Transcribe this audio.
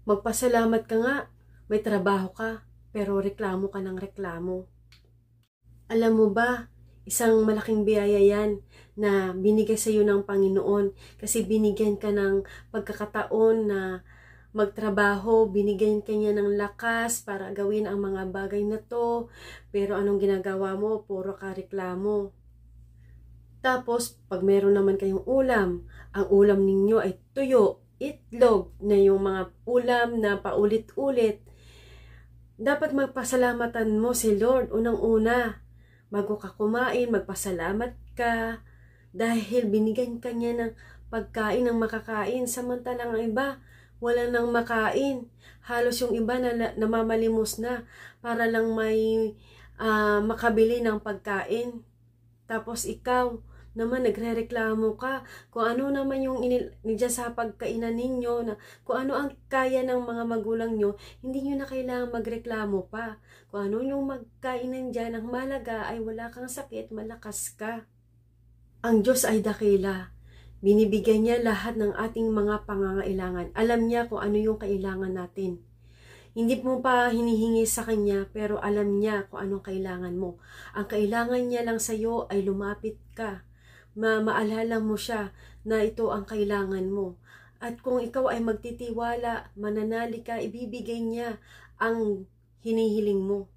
Magpasalamat ka nga, may trabaho ka, pero reklamo ka ng reklamo. Alam mo ba, isang malaking biyaya yan na binigay sa iyo ng Panginoon kasi binigyan ka ng pagkakataon na magtrabaho, binigyan ka niya ng lakas para gawin ang mga bagay na to, pero anong ginagawa mo? Puro ka reklamo. Tapos, pag meron naman kayong ulam, ang ulam ninyo ay tuyo, itlog, na yung mga ulam na paulit-ulit, dapat magpasalamatan mo si Lord unang-una. Bago ka kumain, magpasalamat ka dahil binigyan ka niya ng pagkain ng makakain. Samantalang ang iba, wala nang makain. Halos yung iba na namamalimos na para lang may makabili ng pagkain. Tapos ikaw naman nagrereklamo ka kung ano naman yung dyan sa pagkainan ninyo, na kung ano ang kaya ng mga magulang nyo, hindi nyo na kailangan magreklamo pa. Kung ano yung magkainan dyan, ang malaga ay wala kang sakit, malakas ka. Ang Diyos ay dakila. Binibigyan niya lahat ng ating mga pangangailangan. Alam niya kung ano yung kailangan natin. Hindi mo pa hinihingi sa Kanya, pero alam niya kung anong kailangan mo. Ang kailangan niya lang sa iyo ay lumapit ka. Maalala mo siya na ito ang kailangan mo. At kung ikaw ay magtitiwala, mananali ka, ibibigay niya ang hinihiling mo.